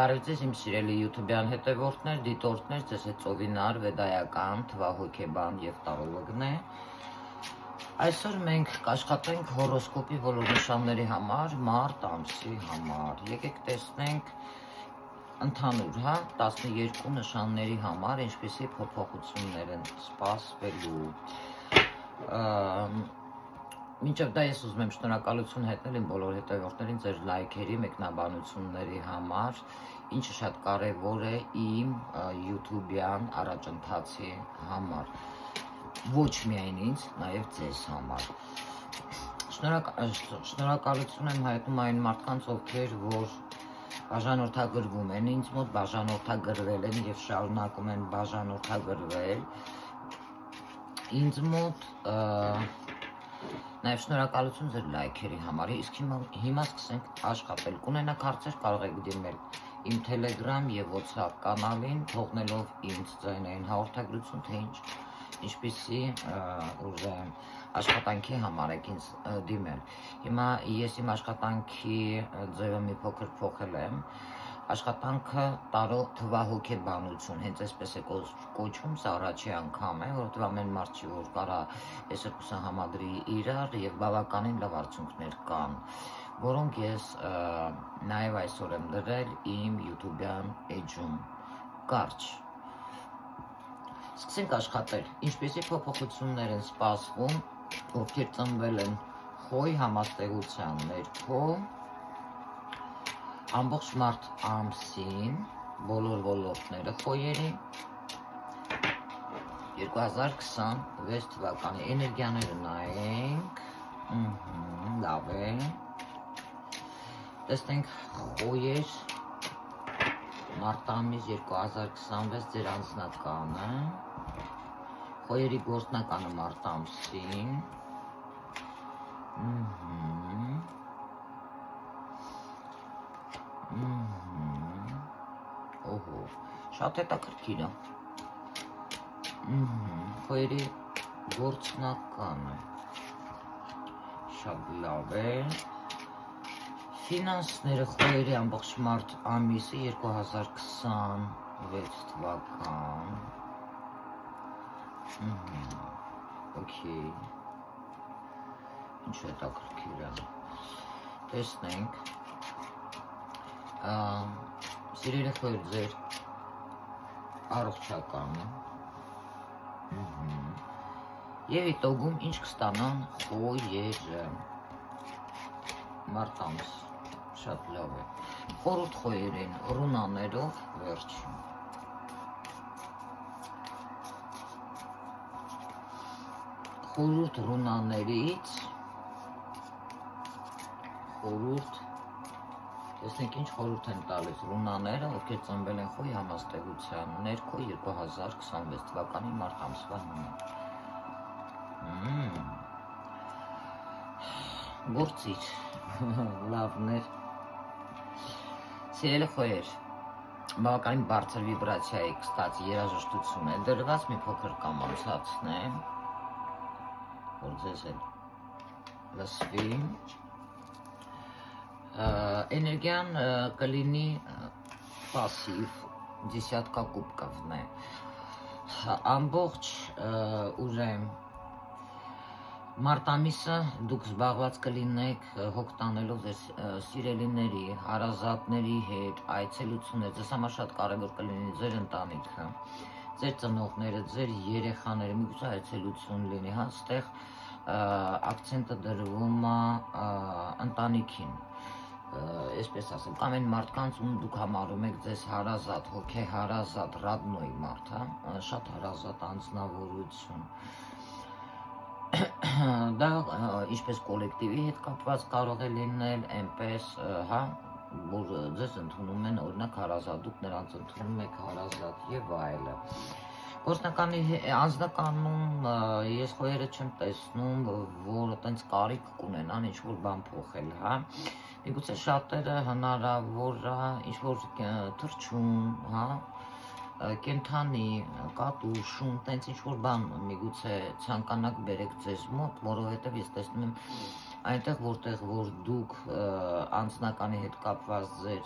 Բարև ձեզ իմ սիրելի YouTube-յան հետևորդներ, դիտորդներ, ձեզ հետ ծովինար, վեդայական, թվահոգեբան և տարոլոգն է։ Այսօր մենք կաշխատենք հորոսկոպի բոլոր նշանների համար, մարտ ամսի համար։ Եկեք տեսնենք ընդհանուր, 12 նշանների համար, ինչպիսի փոփոխություններ են սպասվելու։ Մինչև դա ես ուզում եմ շնորհակալություն հայտնել իմ բոլոր հետևորդներին ձեր լայքերի, մեկնաբանությունների համար, ինչը շատ կարևոր է իմ YouTube-յան առաջընթացի համար, ոչ միայն ինձ, նաև ձեզ համար։ Շնորհակալություն եմ հայտնում այն մարդկանց, ովքեր որ բաժանորդագրվում են ինձ մոտ, բաժանորդագրվել են և շարունակում են բաժանորդագրվել ինձ մոտ, նաև շնորհակալություն ձեր լայքերի համար, իսկ հիմա սկսենք աշխատել, կունենաք հարցեր կարող եք դիմել իմ Telegram և WhatsApp կանալին, թողնելով ինձ ձայնային հաղորդագրություն, թե ինչպիսի աշխատանքի համար եք ինձ դիմել։ Հիմա ես իմ աշխատանքի ձևը մի փոքր փոխել եմ, աշխատանքը թվահոգեբանություն, հենց այսպես է կոչվում, սա առաջի անգամ է, որովհետև ամեն մարդ չի որ կարա այս երկուսը համադրի իրար և բավականին լավ արդյունքներ կան, որոնք ես նաև այսօր եմ դրել իմ YouTube-յան էջում կարճ։ Սկսենք աշխատել, ինչպիսի փոփոխություններ են սպասվում, ովքեր ծնվել են խոյ համաստեղության ներքո, ամբողջ մարտ ամսին, բոլոր ոլորտները խոյերի, 2026 թվականի էներգիաները նայենք, լավ է, տեսնենք խոյեր, մարտ ամիս 2026 ձեր անձնականը, խոյերի գործնականը մարտ ամսին, օհո, շատ հետաքրքիր է, խոյերի գործնականը, շատ լավ է, ֆինանսները խոյերի ամբողջ մարտ ամիսը 2026 թվական, օքեյ, ինչ հետաքրքիր է, տեսնենք, սիրելի խոյեր ձեր առողջականը և իտոգում ինչ կստանան խոյերը մարտ ամս, շատ լավ է, խորհուրդ խոյերին ռունաներով վերջին, խորհուրդ ռունաներից, խորհուրդ, տեսնենք ինչ խորհուրդ են տալիս ռունաները, ովքեր ծնվել են խոյ համաստեղության ներքո 2026 թվականի մարտ ամսվա համար։ Գործիր, լավներ, սիրելի խոյեր, բավականին բարձր վիբրացիայի կստացի երաժշտություն է դրված, մի փոքր կամացացնեմ, որ ձեզ էլ լսվի, էներգիան կլինի պասիվ, դեսյատկա կուբկովն է, ամբողջ ուժեմ մարտ ամիսը դուք զբաղված կլինեք հոգ տանելով ձեր սիրելիների, հարազատների հետ, այցելություններ, ձեզ համար շատ կարևոր կլինի ձեր ընտանիքը, ձեր ծնողները, ձեր երեխաները, միգուցե այցելություն լինի, այստեղ ակցենտը դրվում է ընտանիքին, այսպես ասեմ, կամ այն մարդկանց, ում դուք համարում եք ձեզ հարազատ, հոգե հարազատ, ռադնոյ մարդ, շատ հարազատ անձնավորություն, դա ինչպես կոլեկտիվի հետ կապված կարող է լինել, այնպես, որ ձեզ ընդունում են, օրինակ հարազատ, դուք նրանց ընդունում եք հարազատ և այլը։ Գործնականի անձնականում ես խոյերը չեմ տեսնում, որ տենց կարիք կունենան ինչ-որ բան փոխել, միգուցե շատերը հնարավոր ինչ-որ թռչուն, կենդանի, կատու, շուն, տենց ինչ-որ բան միգուցե ցանկանաք բերեք ձեզ մոտ, որովհետև ես տեսնում եմ այնտեղ, որտեղ որ դուք անձնականի հետ կապված ձեր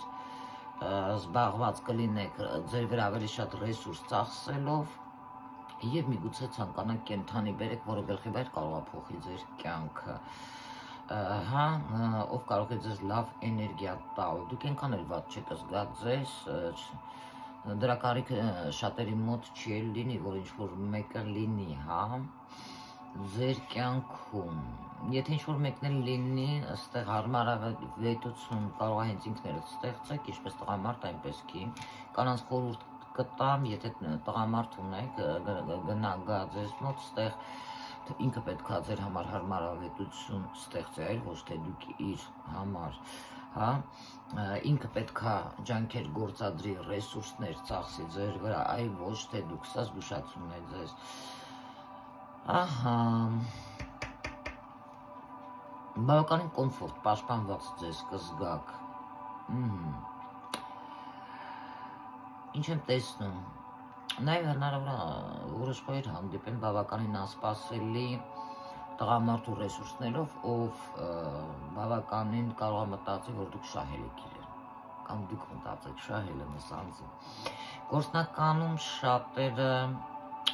զբաղված կլինեք ձեր վրա ավելի շատ ռեսուրս ծախսելով եւ միգուցե ցանկանաք կենթանի բերեք, որը գլխի վեր կարող է փոխի ձեր կյանքը։ Հա, ով կարող է ձեզ լավ էներգիա տալ, դուք այնքան էլ վատ չեք զգա ձեզ, դրա կարիքը շատերի մոտ չի լինի, որ ինչ-որ մեկը լինի, հա, ձեր կյանքում, եթե ինչ-որ մեկն էլ լինի, այստեղ հարմարավետություն կարող է հենց ինքներդ ստեղծեք, ինչպես տղամարդ, այնպես կին, կանանց խորհուրդ կտամ, եթե տղամարդ ունեք, գնա գա ձեզ մոտ, ստեղ ինքը պետք է ձեր համար հարմարավետություն ստեղծի, այլ ոչ թե դուք իր համար, հա, ինքը պետք է ջանքեր գործադրի, ռեսուրսներ ծախսի ձեր վրա, այլ ոչ թե դուք, սա զգուշացում է ձեզ, ահա, բավականին կոմֆորտ, պաշտպանված ձեզ կզգաք, ինչ եմ տեսնում, նաև հնարավոր է որոշ խոյեր հանդիպեն բավականին անսպասելի տղամարդու ռեսուրսներով, ով բավականին կարող է մտածի, որ դուք շահել եք իրեն, կամ դուք մտածեք շահել եմ ես անձը։ Գործնականում շատերը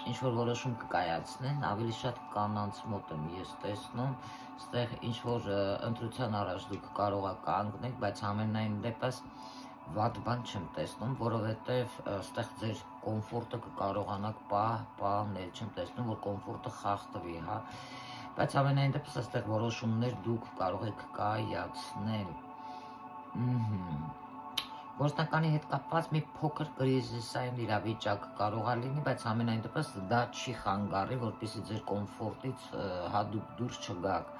ինչ-որ որոշում կկայացնեն, ավելի շատ կանանց մոտ եմ ես տեսնում, ստեղ ինչ-որ ընտրության առաջ դուք կարող եք կանգնեք, բայց ամենայն դեպս վատ բան չեմ տեսնում, որովհետև ստեղ ձեր կոմֆորտը կկարողանաք պահել, չեմ տեսնում, որ կոմֆորտը խախտվի, հա, բայց ամենայն դեպս այստեղ որոշումներ դուք կարող եք կայացնել։ Գործնականի հետ կապված մի փոքր կրիզիսային իրավիճակ կարող է լինի, բայց ամենայն դեպս դա չի խանգարի, որպեսզի ձեր կոմֆորտից հատուկ դուրս չգաք։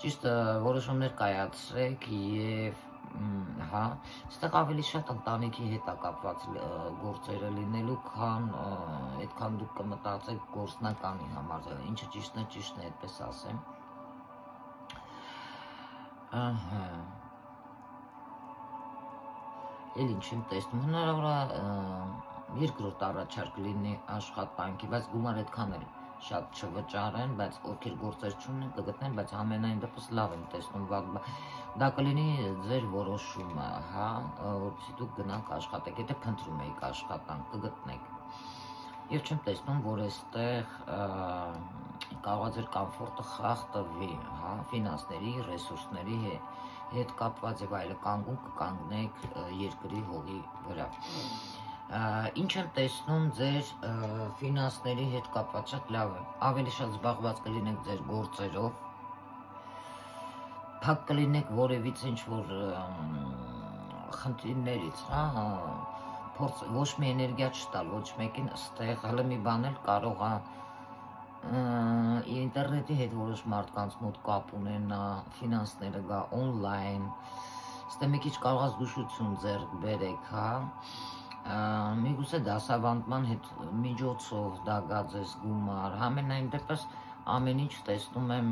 Ճիշտ որոշումներ կայացրեք եւ հա, այստեղ ավելի շատ ընտանիքի հետ է կապված գործերը լինելու, այդքան դուք կմտածեք գործնականի համար, ինչը ճիշտն է, այդպես ասեմ։ Ահա։ Էլ ինչ եմ տեսնում, հնարավոր է երկրորդ առաջարկ լինի աշխատանքի, բայց գումար այդքան էլ շատ չվճարեն, բայց ովքեր գործեր չունեն կգտնեն, բայց ամենայն դեպս լավ եմ տեսնում, դա կլինի ձեր որոշումը, հա, որպեսզի դուք գնաք աշխատեք, եթե փնտրում եք աշխատանք կգտնեք։ Եվ չեմ տեսնում, որ այստեղ կարող է ձեր կոմֆորտը խախտվի, հա, ֆինանսների, ռեսուրսների հետ կապված եւ այլը, կանգուն կկանգնեք երկրի հողի վրա։ Ինչ եմ տեսնում ձեր ֆինանսների հետ կապված շատ լավ է, ավելի շատ զբաղված կլինեք ձեր գործերով, փակ կլինեք որևիցե ինչ-որ խնդիրներից, հա, ոչ մի էներգիա չտալ, ոչ մեկին ստեղ հələ մի բան էլ կարող է ինտերնետի հետ որոշ մարդկանց մոտ կապ ունենա, ֆինանսները գա օնլայն, ստեղ մի քիչ կարող է զգուշություն ձեռք բերեք, հա, միգուցե դասավանդման հետ միջոցով դա գա ձեզ գումար, ամենայն դեպս ամեն ինչ տեսնում եմ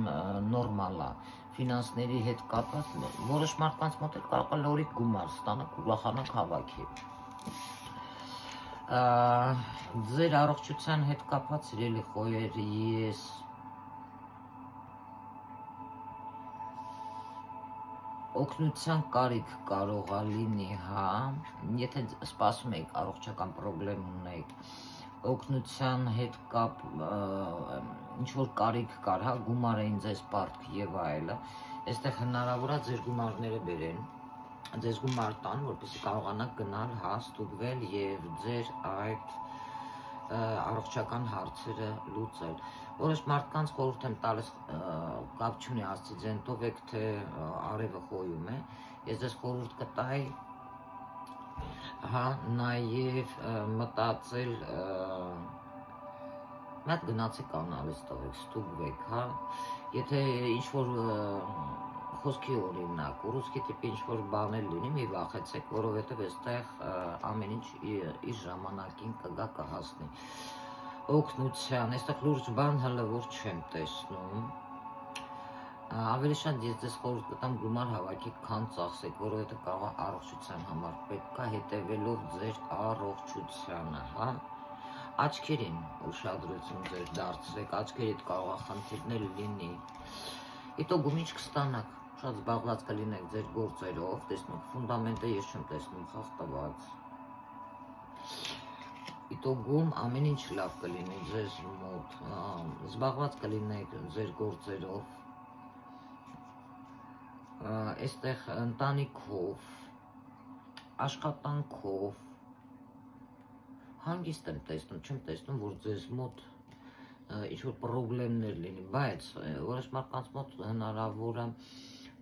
նորմալ է, ֆինանսների հետ կապված, որոշ մարդկանց մոտ էլ կարող է լորիկ գումար ստանաք, ուրախանաք հավաքի։ Ձեր առողջության հետ կապված սիրելի խոյեր, ես օգնության կարիք կարող է լինի, հա, եթե սպասում եք առողջական պրոբլեմ ունեք, օգնության հետ կապ ինչ-որ կարիք կար, հա, գումարային ձեզ պարտք եւ այլը, այստեղ հնարավոր է ձեր գումարները բերեն, ձեզ գումար տան, որպեսզի կարողանաք գնալ, հա, ստուգվել եւ ձեր այդ առողջական հարցերը լուծել։ Որոշ մարդկանց խորհուրդ եմ տալիս կապ չունի ասցիդենտով եք թե արևը խոյում է, ես ձեզ խորհուրդ կտայի, հա, նաեւ մտածել Մատ գնացեք անալիզ տվեք, ստուգվեք, հա, եթե ինչ-որ խոսքի օրինակ, ուռուցքի տիպի ինչ-որ բաներ լինի, մի վախեցեք, որովհետև այստեղ ամեն ինչ իր ժամանակին կգա կհասնի։ Օգնության, այստեղ լուրջ բան հələ որ չեմ տեսնում։ Ավելի շատ ես ձեզ խորհուրդ կտամ գումար հավաքեք, քան ծախսեք, որովհետև կարող է առողջության համար պետք է հետևելով ձեր առողջությանը, հա։ Աչքերին ուշադրություն ձեր դարձրեք, աչքերիդ կարող է խնդիրներ լինի, իտոգում ինչ կստանաք, Շատ զբաղված կլինեք ձեր գործերով, տեսնեք ֆունդամենտը ես չեմ տեսնում խախտված։ Իտոգում ամեն ինչ լավ կլինի ձեզ մոտ, զբաղված կլինեք ձեր գործերով, այստեղ ընտանիքով, աշխատանքով, հանգիստ եմ տեսնում, չեմ տեսնում, որ ձեզ մոտ ինչ-որ պրոբլեմներ լինի, բայց որոշ մարդկանց մոտ հնարավոր է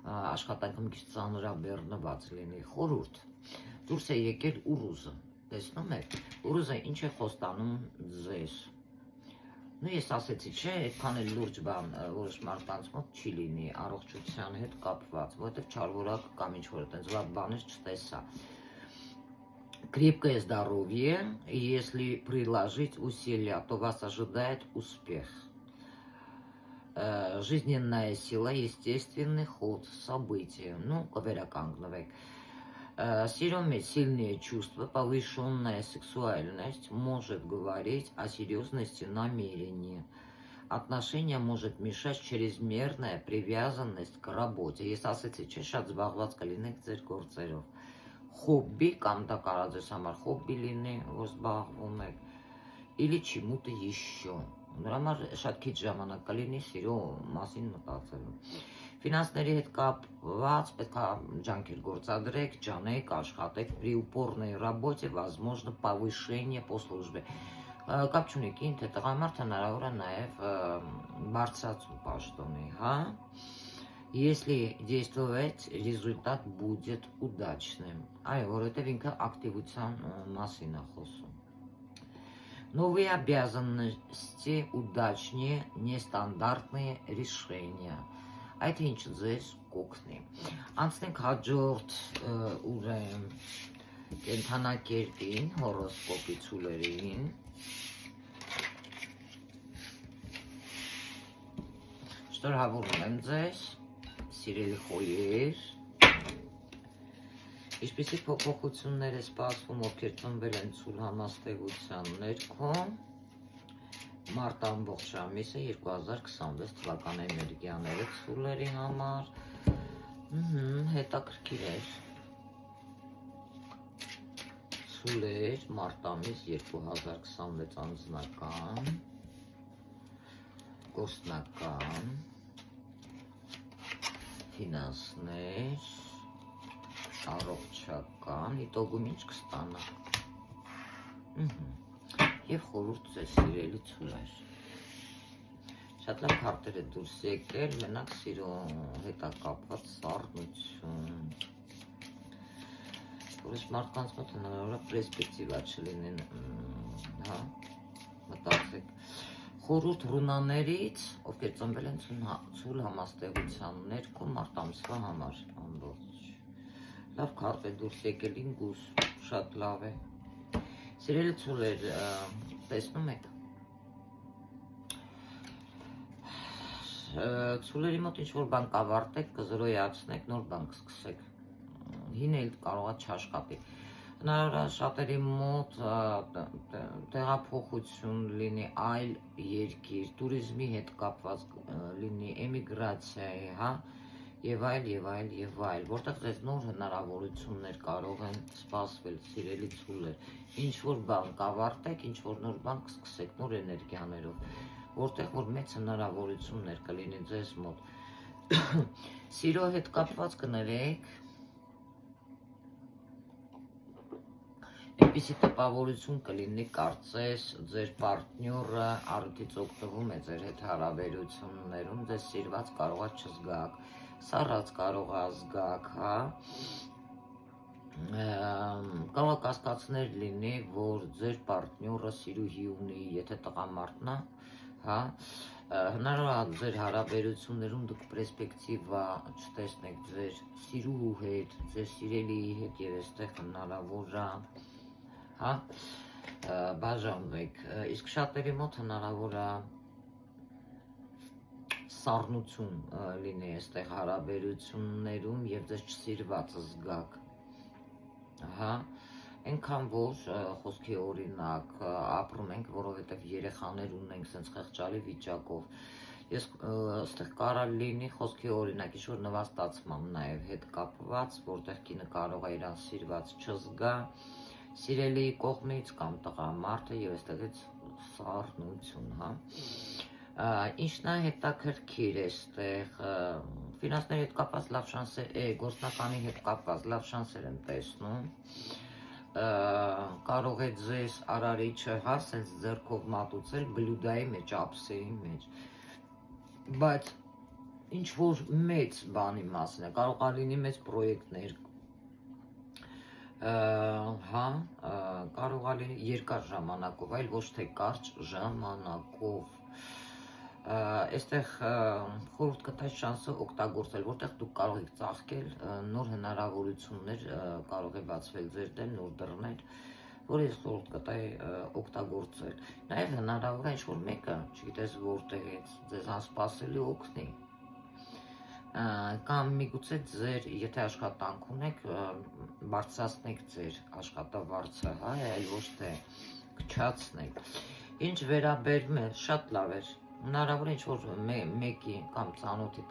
աշխատանքը մի քիչ ծանրաբեռնված լինի, խորհուրդ, դուրս է եկել ուռուզը, տեսնում եք, ուռուզը ինչ է խոստանում ձեզ, նու ես ասեցի, չէ, այդքան էլ լուրջ բան որոշ մարդկանց մոտ չի լինի առողջության հետ կապված, որովհետև չարվորակ կամ ինչ-որ այդպես վատ բաներ չտեսա։ Крепкое здоровье, и если приложить усилия, то вас ожидает успех. Жизненная сила, естественный ход событий. Ну, կվերականգնվեք. Сильные чувства, повышенная сексуальность может говорить о серьезности намерения. Отношения может мешать чрезмерная привязанность к работе. Ես ասեցի, չէ, շատ զբաղված կլինեք ձեր գործերով։ Հոբբի կամ դա կարող ձեզ համար հոբբի լինի, որ զբաղվում եք, или чему-то еще։ Նրա համար շատ քիչ ժամանակ կլինի սիրո մասին մտածելու։ Ֆինանսների հետ կապված պետք է ջանքեր գործադրեք, ջանեք, աշխատեք, при упорной работе возможно повышение по службе։ Կապ չունի կին, թե տղամարդ հնարավոր է նաև բարձրացում պաշտոնի, հա։ Если действовать, результат будет удачным. Այո, որովհետև ինքը ակտիվության մասին է խոսում։ Новые обязанности, удачнее, нестандартные решения. Այդ ինչ ձեզ կօգնի։ Անցնենք հաջորդ ուրեմն կենթանակերպին, հորոսկոպի ցուլերին։ Շնորհավորում եմ ձեզ, սիրելի խոյեր, ինչպիսի փոփոխություններ է սպասվում, ովքեր ծնվել են ցուլ համաստեղության ներքո, մարտ ամբողջ ամիսը 2026 թվականի էներգիաները ցուլերի համար, հետաքրքիր էր, ցուլեր, մարտ ամիս 2026 անձնական, գործնական, ֆինանսներ, առողջական, իտոգում ինչ կստանաք։ Եվ խորհուրդ ձեզ սիրելի ցուլեր։ Շատ լավ քարտեր է դուրս եկել, մենակ սիրո հետ է կապված սառնություն։ Որոշ մարդկանց մոտ հնարավոր է պերսպեկտիվա չլինեն, հա, մտածեք։ Խորհուրդ ռունաներից, ովքեր ծնվել են ցուլ համաստեղության ներքո մարտ ամսվա համար ամբողջ։ Լավ քարտ է դուրս եկել ինգուս, շատ լավ է։ Սիրելի ցուլեր, տեսնում եք։ Ցուլերի մոտ ինչ-որ բան կավարտեք, կզրոյացնեք, նոր բան կսկսեք։ Հին էլ կարող է չաշխատի։ Հնարավոր է շատերի մոտ տեղափոխություն լինի այլ երկիր, туриզմի հետ կապված լինի, էմիգրացիայի, հա, եւ այլ, որտեղ ձեզ նոր հնարավորություններ կարող են սպասվել, սիրելի ցուլեր, ինչ-որ բան կավարտեք, ինչ-որ նոր բան կսկսեք, նոր էներգիաներով, որտեղ որ մեծ հնարավորություններ կլինի ձեզ մոտ։ Սիրո հետ կապված կներեք, այնպիսի տպավորություն կլինի, կարծես ձեր պարտնյորը առիթից օգտվում է ձեր հետ հարաբերություններում, ձեզ սիրված կարող է չզգաք, սառած կարող է զգաք, հա, կարող է կասկածներ լինի, որ ձեր պարտնյորը սիրուհի ունի, եթե տղամարդն է, հա, հնարավոր է ձեր հարաբերություններում դուք պերսպեկտիվա չտեսնեք ձեր սիրուհու հետ, ձեր սիրելիի հետ եւ այստեղ հնարավոր է, հա, բաժանվեք, իսկ շատերի մոտ հնարավոր է սառնություն լինի այստեղ հարաբերություններում եւ ձեզ չսիրված զգաք, հա, այնքան որ խոսքի օրինակ ապրում ենք, որովհետեւ երեխաներ ունենք սենց խեղճալի վիճակով Ես այստեղ կարող լինի խոսքի օրինակ ինչ-որ նվաստացման նաև հետ կապված, որտեղ կինը կարող է իրան սիրված չզգա, սիրելիի կողմից կամ տղամարդը եւ այստեղից սառնություն, հա։ Ինչն է հետաքրքիր էստեղ, ֆինանսների հետ կապված լավ շանսեր, գործնականի հետ կապված լավ շանսեր եմ տեսնում, կարող է ձեզ արարիչը, հա, սենց ձեռքով մատուցել բլյուդայի մեջ, ափսեի մեջ, բայց ինչ-որ մեծ բանի մասին է, կարող է լինի մեծ պրոյեկտներ, հա, կարող է լինի երկար ժամանակով, այլ ոչ թե կարճ ժամանակով, այստեղ խորհուրդ կտա շանսը օգտագործել, որտեղ դուք կարող եք ծաղկել, նոր հնարավորություններ կարող է բացվել ձեր դեմ, նոր դռներ, որ ես խորհուրդ կտայի օգտագործել, նաև հնարավոր է ինչ-որ մեկը, չգիտես որտեղից, ձեզ անսպասելի օգնի, կամ միգուցե ձեր, եթե աշխատանք ունեք, բարձրացնեք ձեր աշխատավարձը, հա, այլ ոչ թե քչացնեք, ինչ վերաբերում է, շատ լավ էր, հնարավոր է ինչ-որ մեկի կամ ծանոթի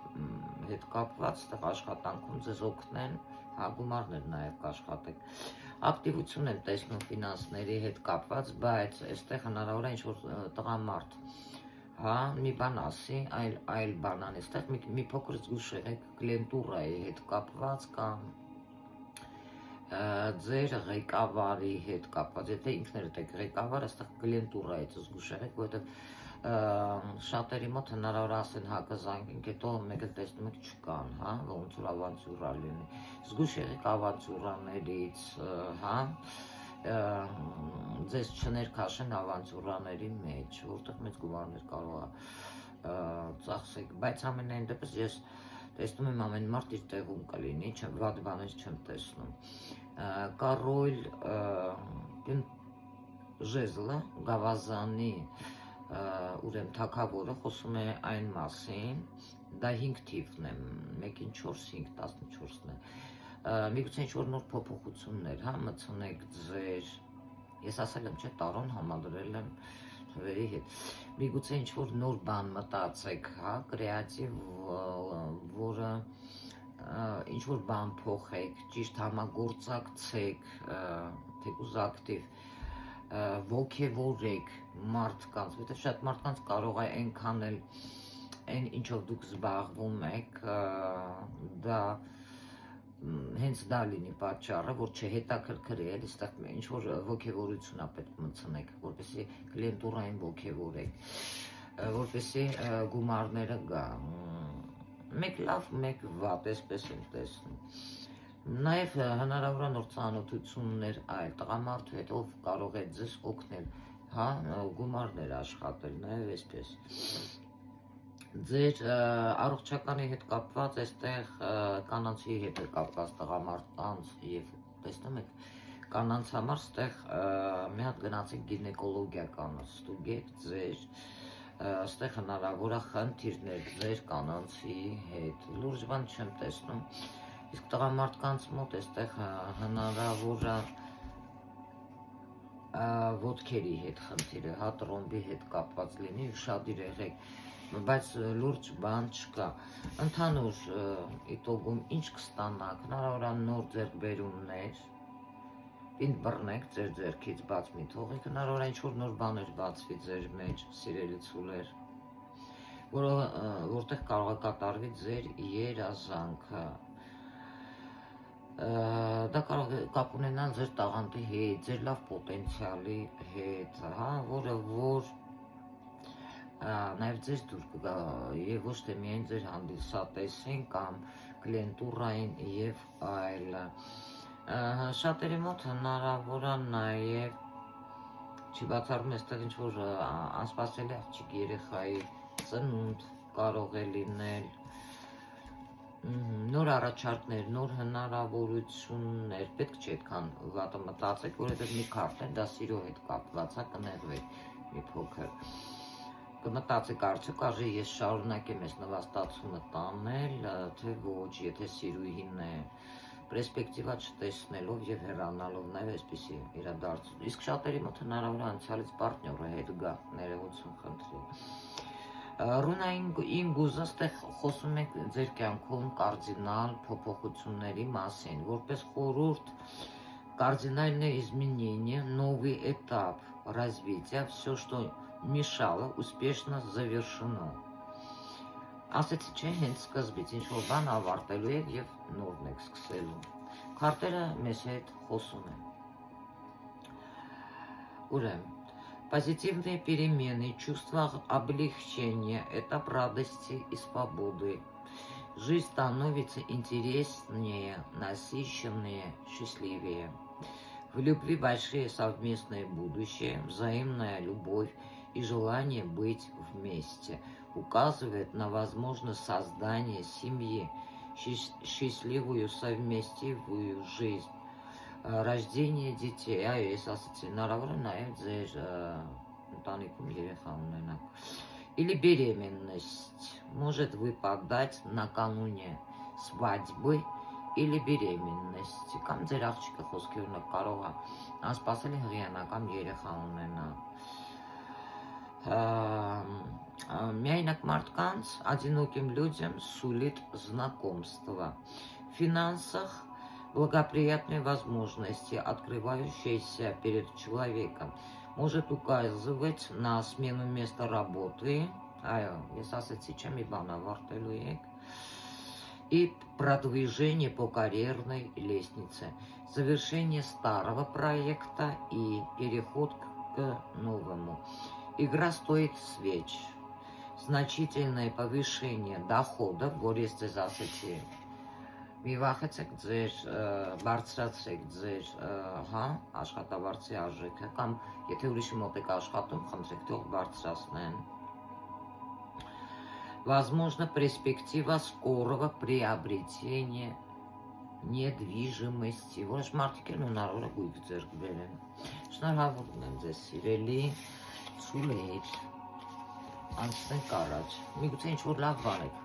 հետ կապված այստեղ աշխատանքում ձեզ օգնեն, հա, գումարներ նաև կաշխատեք, ակտիվություն եմ տեսնում ֆինանսների հետ կապված, բայց այստեղ հնարավոր է ինչ-որ տղամարդ, հա, մի բան ասի, այլ բան անի, այստեղ մի փոքր զգուշ եղեք կլիենտուրայի հետ կապված կամ ձեր ղեկավարի հետ կապված, եթե ինքներդ եք ղեկավար, այստեղ կլիենտուրայից զգուշ եղեք, որովհետև շատերի մոտ հնարավոր ասեն հա կզանգենք, հետո մեկը տեսնում եք չկան, հա, ոնց որ ավանտյուրա լինի, զգուշ եղեք ավանտյուրաներից, հա, ձեզ չներքաշեն ավանտյուրաների մեջ, որտեղ մեծ գումարներ կարող է ծախսեք, բայց ամենայն դեպս ես տեսնում եմ ամեն մարդ իր տեղում կլինի, վատ բաներ չեմ տեսնում, կառոյլ ժեզլը, գավազանի ուրեմն թագավորը խոսում է այն մասին, դա 5 թիվն է, 1-ին 4, 5, 14-ն է, միգուցե ինչ-որ նոր փոփոխություններ, հա, մտցնեք ձեր, ես ասել եմ, չէ, տարոն համադրել եմ թվերի հետ, միգուցե ինչ-որ նոր բան մտածեք, հա, կրեատիվ, որը ինչ-որ բան փոխեք, ճիշտ համագործակցեք, թեկուզ ակտիվ, ոգևորեք մարդկանց, որտեղ շատ մարդկանց կարող է այնքան էլ այն ինչով դուք զբաղվում եք, դա հենց դա լինի պատճառը, որ չհետաքրքրի, էլի այստեղ ինչ-որ ոգևորություն է պետք մտցնեք, որպեսզի կլիենտուրային ոգևորեք, որպեսզի գումարները գա, մեկ լավ, մեկ վատ, այսպես եմ տեսնում, նաև հնարավոր է նոր ծանոթություններ այլ տղամարդու հետ, ով կարող է ձեզ օգնել, հա, գումարներ աշխատել, նաև այսպես, ձեր առողջականի հետ կապված, այստեղ կանանցի հետ է կապված տղամարդկանց և տեսնում եք, կանանց համար այստեղ մի հատ գնացեք գինեկոլոգիա կանստուգեք ձեր, այստեղ հնարավոր է խնդիրներ ձեր կանանցի հետ, լուրջ բան չեմ տեսնում, իսկ տղամարդկանց մոտ այստեղ հնարավոր է ոտքերի հետ խնդիրը, հա, տրոմբի հետ կապված լինի, ուշադիր եղեք, բայց լուրջ բան չկա, ընդհանուր իտոգում ինչ կստանաք, հնարավոր է նոր ձեռքբերումներ, պինդ բռնեք ձեր ձեռքից բաց մի թողեք, հնարավոր է ինչ-որ նոր բաներ բացվի ձեր մեջ, սիրելի ցուլեր, որտեղ կարող է կատարվի ձեր երազանքը, դա կարող է կապ ունենալ ձեր տաղանդի հետ, ձեր լավ պոտենցիալի հետ, հա, որը որ նաև ձեզ դուր կգա և ոչ թե միայն ձեր հանդիսատեսին կամ կլիենտուրային և այլը, շատերի մոտ հնարավոր է նաև չի բացառվում այստեղ ինչ-որ անսպասելի աղջիկ երեխայի ծնունդ կարող է լինել, նոր առաջարկներ, նոր հնարավորություններ, պետք չէ այդքան վատը մտածեք, որովհետև մի քարտն է, դա սիրո հետ կապված է, կնեղվեք մի փոքր, կմտածեք արդյոք արժի ես շարունակեմ այս նվաստացումը տանել, թե ոչ, եթե սիրուհին է, պերսպեկտիվա չտեսնելով և հեռանալով, նաև այսպիսի իրադարձություն, իսկ շատերի մոտ հնարավոր է անցյալից պարտնյորը հետ գա, ներողություն խնդրի, Ռունային գուզը ստեղ խոսում եք ձեր կյանքում կարդինալ փոփոխությունների մասին, որպես խորհուրդ кардинальное изменение, новый этап развития, все, что мешало, успешно завершено. Ասեցի չէ, հենց սկզբից ինչ-որ բան ավարտելու եք և նորն եք սկսելու։ Քարտերը մեզ հետ խոսում են։ Ուրեմն, позитивные перемены, чувство облегчения, этап радости и свободы. Жизнь становится интереснее, насыщеннее, счастливее. В любви большие совместное будущее, взаимная любовь и желание быть вместе указывает на возможность создания семьи, счастливую совместивую жизнь, рождение детей. Այս ասացի, հնարավոր է նաև ձեր ընտանիքում երեխա ունենաք. Или беременность может выпадать накануне свадьбы или беременности. Կամ ձեր աղջիկը խոսքի օրինակ կարող է անսպասելի հղիանական երեխա ունենա։ Միայնակ մարդկանց, одиноким людям сулит знакомство. В финансах благоприятные возможности, открывающиеся перед человеком, может указывать на смену места работы, и продвижение по карьерной лестнице, завершение старого проекта и переход к новому. Игра стоит свеч. Значительное повышение дохода, горести засечи. Մի վախեցեք ձեր բարձրացրեք ձեր աշխատավարձի արժեքը կամ եթե ուրիշի մոտ եք աշխատում, խնդրեք թող բարձրացնեն։ Возможно, перспектива скорого приобретения недвижимости. Որոշ մարդիկ են հնարավոր է գույք ձեռք բերեն։ Շնորհավորում եմ ձեզ սիրելի ցուլեր։ Անցնենք առաջ։ Միգուցե ինչ-որ լավ բան եք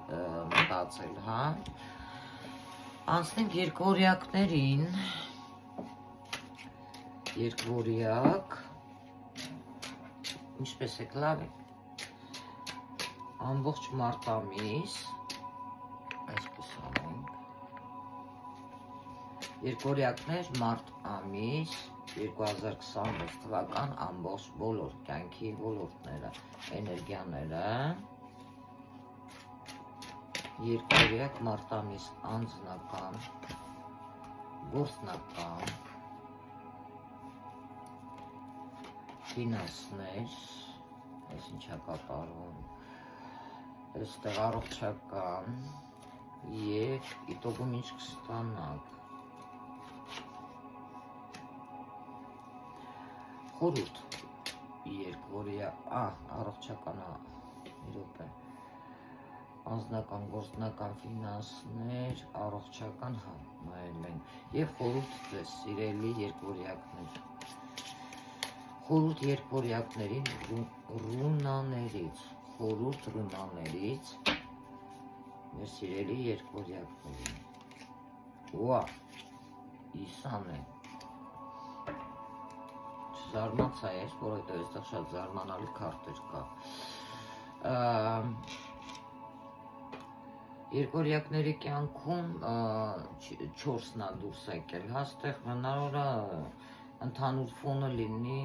մտածել, հա։ Անցնենք երկվորյակներին, երկվորյակ, ինչպես եք լավ եք, ամբողջ մարտ ամիս, այսպես անենք, երկվորյակներ մարտ ամիս, 2026 թվական ամբողջ բոլոր կյանքի ոլորտները, էներգիաները, երկվորյակ մարտ ամիս անձնական, գործնական, ֆինանսներ, այս ինչա կատարում, այստեղ առողջական և իտոգում ինչ կստանաք։ Խորհուրդ երկվորյակ, առողջական իրոք է, անձնական, գործնական, ֆինանսներ, առողջական նայել են և խորհուրդ ձեզ սիրելի երկվորյակներ։ Խորհուրդ երկվորյակներին ռունաներից, խորհուրդ ռունաներից մեր սիրելի երկվորյակներին։ Ուա, իսան է։ Չզարմացա ես, որովհետև այստեղ շատ զարմանալի քարտեր կա։ Երկվորյակների կյանքում 4-ն է դուրս եկել, հաստեղ հնարավոր է ընդհանուր ֆոնը լինի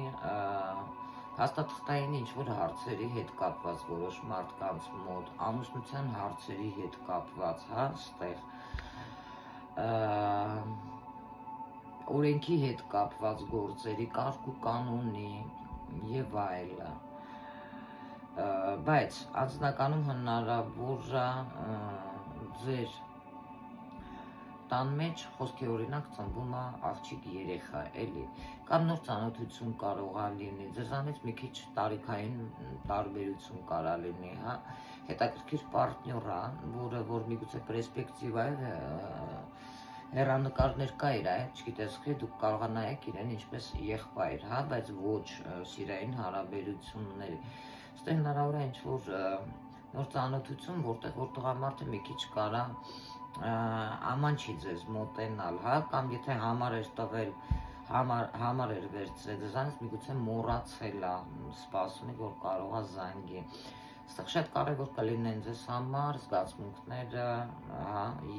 հաստատղթային ինչ-որ հարցերի հետ կապված որոշ մարդկանց մոտ, ամուսնության հարցերի հետ կապված, հաստեղ օրենքի հետ կապված գործերի, կարգ ու կանոնի և այլը, բայց անձնականում հնարավոր է ձեր տան մեջ խոսքի օրինակ ծնվում է աղջիկ երեխա, էլի, կամ նոր ծանոթություն կարող է լինի, ձեզանից մի քիչ տարիքային տարբերություն կարող լինի, հա, հետաքրքիր պարտներ է, որը որ միգուցե պերսպեկտիվա է, հեռանկարներ կա իր, չգիտես, դուք կարող եք նայեք իրեն ինչպես եղբայր, հա, բայց ոչ սիրային հարաբերությունների, ստեղ հնարավոր է ինչ-որ նոր ծանոթություն, որտեղ որ տղամարդը մի քիչ կարա աման չի ձեզ մոտենալ, հա, կամ եթե համար էր տվել, համար էր վերցրել ձեզանից, միգուցե մոռացել է, սպասում է, որ կարող է զանգի։ Այստեղ շատ կարևոր կլինեն ձեզ համար զգացմունքները,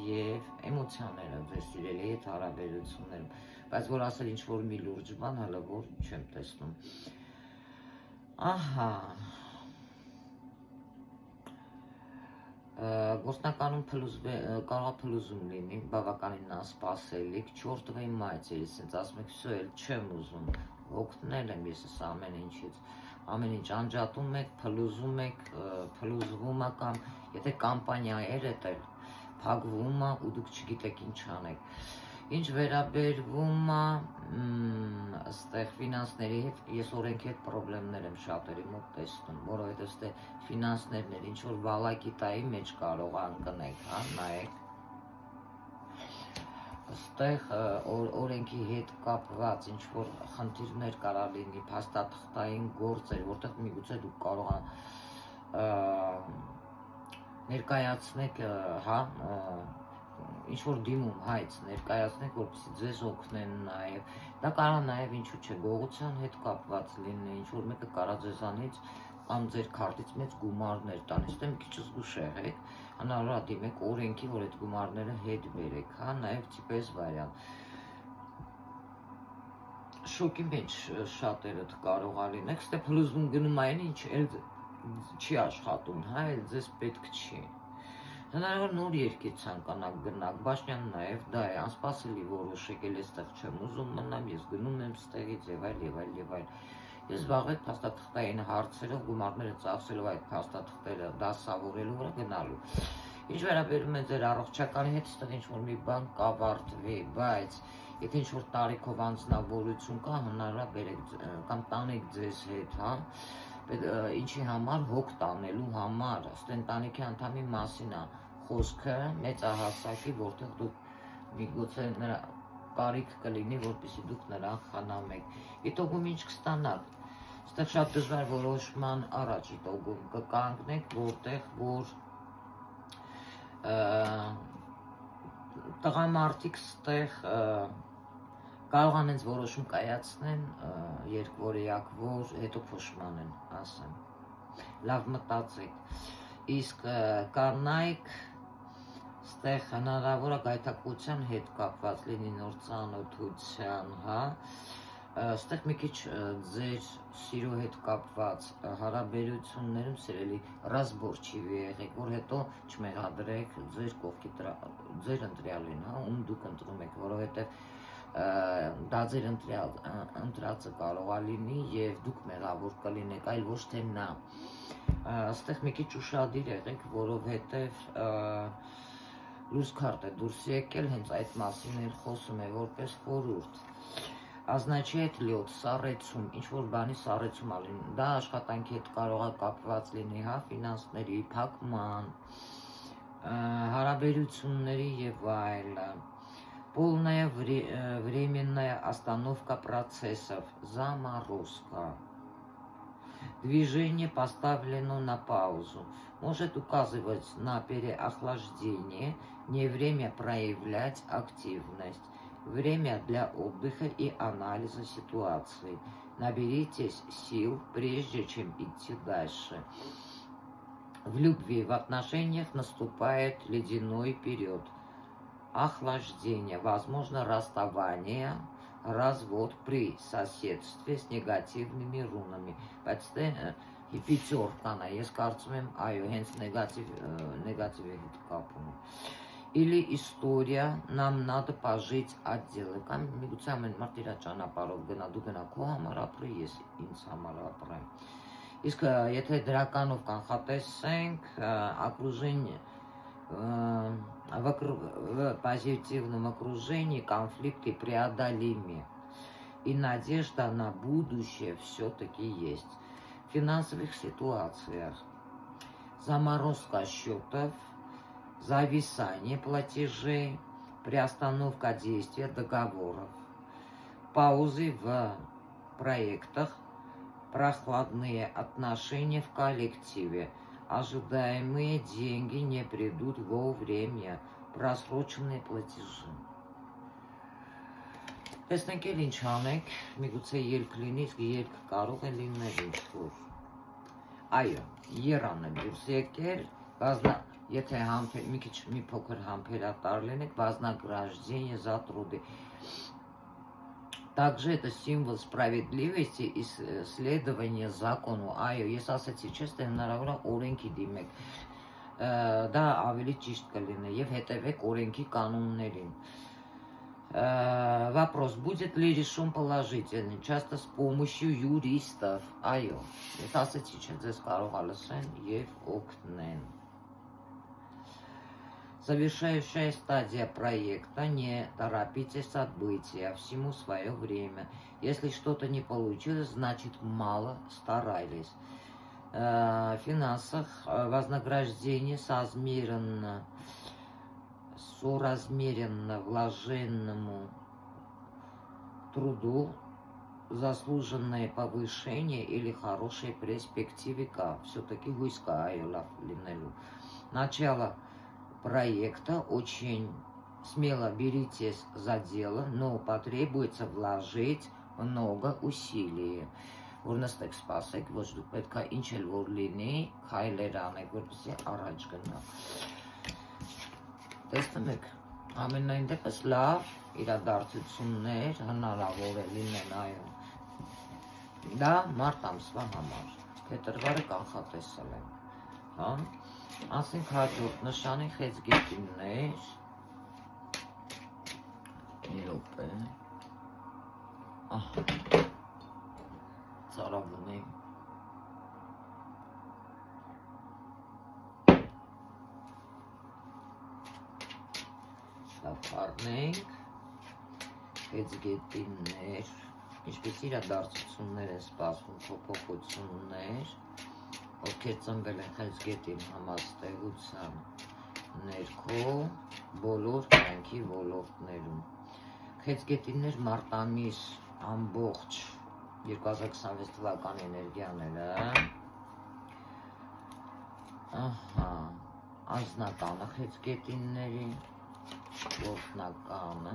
եւ էմոցիաները ձեր սիրելի հետ հարաբերություններում, բայց որ ասել ինչ որ մի լուրջ բան, հələ որ չեմ տեսնում։ Ահա Գործնականում կարող է փլուզում լինի, բավականին անսպասելիք, չորտվեի մայցերից, ասենց ասում եք, վсё, էլ չեմ ուզում, օգտնել եմ ես ամեն ինչից, ամեն ինչ անջատում եք, փլուզում եք, փլուզվում է կամ եթե կամպանիա էր էլ փակվում է ու դուք չգիտեք ինչ անեք։ Ինչ վերաբերվում է այստեղ ֆինանսների հետ, ես օրենքի հետ խնդիրներ եմ շատերի մոտ տեսնում, որովհետև այստեղ ֆինանսներն ինչ որ վալակի տայի մեջ կարող անկնեք, նայեք։ Այստեղ օրենքի հետ կապված ինչ որ խնդիրներ կարող լինի, փաստաթղթային գործեր, որտեղ միգուցե դուք կարող ներկայացնեք, ինչ որ դիմում հայց ներկայացնեք, որպեսզի ձեզ օգնեն նաև, դա կարող նաև ինչու՞ չէ, գողության հետ կապված լինի, ինչ որ մեկը կարող ձեզանից կամ ձեր քարտից մեծ գումարներ տան, այստեղ մի քիչ զգուշ եղեք, հնարավոր է դիմեք օրենքի, որ այդ գումարները հետ բերեք, նաև տիպես վարիանտ։ Շոկի մեջ շատերը կարող է լինեք, այստեղ փլուզվում գնում այն ինչ էլ չի աշխատում, էլ ձեզ պետք չի։ Հնարավոր նոր երկիր ցանկանաք գնաք, Բաշնյան նաև դա է, անսպասելի որոշեք, էլ այստեղ չեմ ուզում մնամ, ես գնում եմ ստեղից եւ այլ եւ այլ եւ այլ։ Ես զբաղվեք փաստաթղթային հարցերով, գումարները ծախսելով այդ փաստաթղթերը դասավորելու վրա գնալու։ Ինչ վերաբերում է ձեր առողջականի հետ, այստեղ ինչ որ մի բան կավարտվի, բայց եթե ինչ որ տարիքով անձնավորություն կա, հնարավոր է բերեք կամ տանեք ձեզ հետ, ինչի համար, հոգ տանելու համար, ըստ ընտանիքի անդամի մասին է խոսքը, մեծահասակի, որտեղ դուք միգուցե նրա կարիք կլինի, որպեսզի դուք նրան խնամեք։ Իտոգում ինչ կստանաք։ Այստեղ շատ դժվար որոշման առաջ իտոգում կկանգնեք, որտեղ որ տղամարդիկ ստեղ կարող անենց որոշում կայացնեն, երկվորյակվոր, հետո փոշմանեն, ասեմ, լավ մտածեք, իսկ կանայք ստեղ հնարավոր է գայթակղության հետ կապված լինի նոր ծանոթության, ստեղ մի քիչ ձեր սիրո հետ կապված հարաբերություններում սիրելի ռազմորչիվի եղեք, որ հետո չմեղադրեք ձեր կողքի ձեր ընտրյալին, ում դուք ընտրում եք, որովհետև դա ձեր ընտրածը կարող է լինի եւ դուք մեղավոր կլինեք, այլ ոչ թե նա։ Այստեղ մի քիչ ուշադիր եղեք, որովհետեւ լույս քարտ է դուրս եկել, հենց այդ մասին էլ խոսում է որպես խորհուրդ։ Означает лед, սառեցում, ինչ որ բանի սառեցում է լինի, դա աշխատանքի հետ կարող է կապված լինի, ֆինանսների, փակման, հարաբերությունների եւ այլը։ Полная временная остановка процессов, заморозка. Движение поставлено на паузу. Может указывать на переохлаждение, не время проявлять активность. Время для отдыха и анализа ситуации. Наберитесь сил, прежде чем идти дальше. В любви, в отношениях наступает ледяной период. Охлаждение, возможно расставание, развод при соседстве с негативными рунами. И пятерка, ես կարծում եմ, այո, հենց նեգատիվ է հետ կապում։ Или история, нам надо пожить отдельно, կամ միգուցե ամեն մարդ իր ճանապարհով գնա, դու գնա քո համար ապրի, ես ինձ համար ապրեմ։ Իսկ եթե դրականով կանխատեսենք, окружение в позитивном окружении конфликты преодолимы, и надежда на будущее все-таки есть. В финансовых ситуациях заморозка счетов, зависание платежей, приостановка действия договоров, паузы в проектах, прохладные отношения в коллективе, ожидаемые деньги не придут вовремя, просроченные платежи. Տեսնենք էլ ինչ անեք, միգուցե ելք լինի, իսկ ելք կարող է լինել ինչ-որ։ Այո, երան է դուրս եկել, եթե մի քիչ մի փոքր համբերատար լինեք, вознаграждение за труды. Также это символ справедливости и следования закону. Այո, ես ասացի, չէ՞, թե հնարավոր է օրենքի դիմեք։ Դա ավելի ճիշտ կլինի եւ հետևեք օրենքի կանոններին։ Вопрос, будет ли решен положительно, часто с помощью юристов. Այո, ես ասացի, չէ՞, ձեզ կարող է լսեն եւ օգնեն։ Завершающая стадия проекта. Не торопите события, всему свое время. Если что-то не получилось, значит мало старались. В финансах вознаграждение соразмерно вложенному труду, заслуженное повышение или хорошие перспективы. Все-таки гуська линелю. Начало проекта очень смело беритесь за дело, но потребуется вложить много усилий. Որնստեք սպասեք, ոչ դուք պետք է ինչ էլ որ լինի, քայլեր անեք, որպեսզի առաջ գնա։ Տեսնում եք, ամենայն դեպս լավ իրադարձություններ հնարավոր է լինեն, այո։ Դա մարտ ամսվա համար, փետրվարը կանխատեսել ենք, հա։ Ասենք հաջորդ նշանի խեցգետիններ, մի րոպե, ահա, ծարավում եմ, շապարնենք, խեցգետիններ, ինչպես իրադարձություններ են սպասվում, փոփոխություններ, ովքեր ծնվել են խեցգետին համաստեղության ներքո բոլոր կյանքի ոլորտներում։ Խեցգետիններ մարտ ամիս ամբողջ 2026 թվականի էներգիաները, ահա, անձնականը խեցգետինների, գործնականը,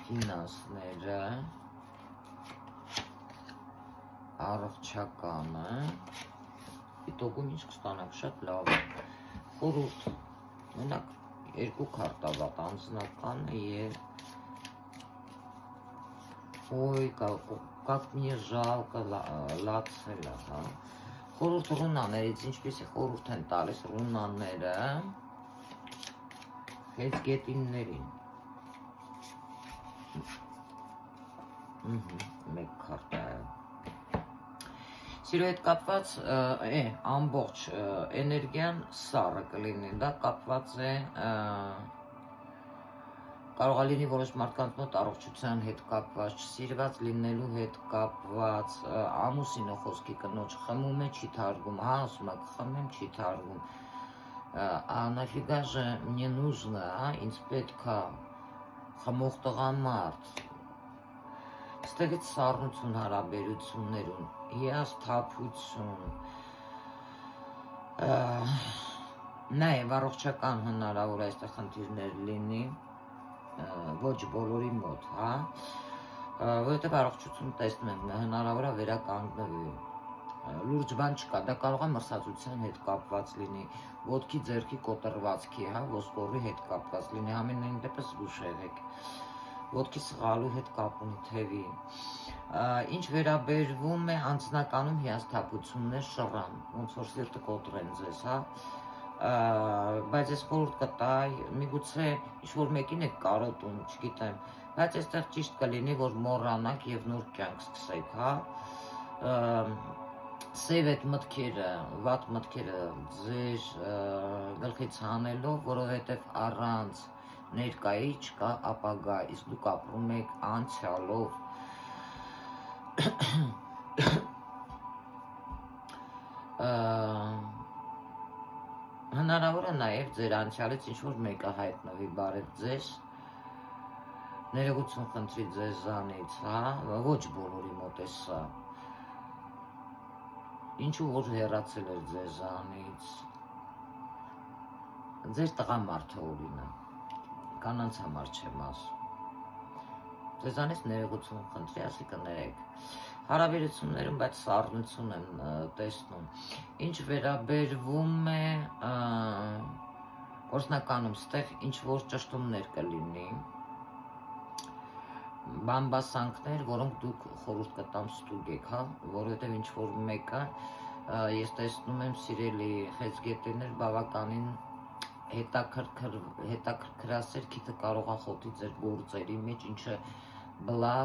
ֆինանսները, առողջականը, դիտողում ինչ կստանանք շատ լավ է, խորհուրդ, մենակ երկու քարտավատ անձնականը և ոյ, как мне жалко լացելը, խորհուրդ ռունաներից, ինչպես է խորհուրդ են տալիս ռունաները խեցգետիններին, մեկ քարտա է, Սիրո հետ կապված ամբողջ էներգիան սառը կլինի, դա կապված է, կարող է լինի որոշ մարդկանց մոտ առողջության հետ կապված, չսիրված լինելու հետ կապված, ամուսինը խոսքի կնոջ խմում է, չի թարգում, հա, ասում է կխմեմ, չի թարգում, нафига же мне нужно, ինձ պետք է խմող տղամարդ, ստեղից սառնություն հարաբերություններում, հիասթափություն, նաև առողջական հնարավոր այստեղ խնդիրներ լինի, ոչ բոլորի մոտ, հա, որովհետև առողջություն տեսնում ենք, հնարավոր է վերականգնվի, լուրջ բան չկա, դա կարող է մրսածության հետ կապված լինի, ոտքի ձեռքի կոտրվածքի, հա, ոսկորի հետ կապված լինի, ամենայն դեպս զգուշ եղեք, ոտքի սղալու հետ կապ ունի թևի, ինչ վերաբերվում է անձնականում հիասթափություններ շռան, ոնց որ սիրտը կոտրեն ձեզ, հա, բայց ես խորհուրդ կտայի, միգուցե ինչ-որ մեկին եք կարոտում, չգիտեմ, բայց այստեղ ճիշտ կլինի, որ մոռանաք և նոր կյանք սկսեք, հա, սև այդ մտքերը, վատ մտքերը ձեր գլխից հանելով, որովհետև առանց ներկայի չկա ապագա, իսկ դուք ապրում եք անցյալով, հնարավոր է նաև ձեր անցյալից ինչ-որ մեկը հայտնվի բարև ձեզ, ներողություն խնդրի ձեզանից, ոչ բոլորի մոտ է սա, ինչու որ հեռացել էր ձեզանից, ձեր տղամարդը օրինակ, կանանց համար չեմ ասում, ձեզանից ներողություն խնդրի, ասի կներեք, հարաբերություններում, բայց սառնություն եմ տեսնում։ Ինչ վերաբերվում է գործնականում, ստեղ ինչ որ ճշտումներ կլինի, բամբասանքներ, որոնք դուք խորհուրդ կտամ ստուգեք, հա, որովհետև ինչ որ մեկը ես տեսնում եմ սիրելի խեցգետերներ բավականին հետաքրքրասեր քիթը կարող է խոթի ձեր գործերի մեջ, ինչը բլա,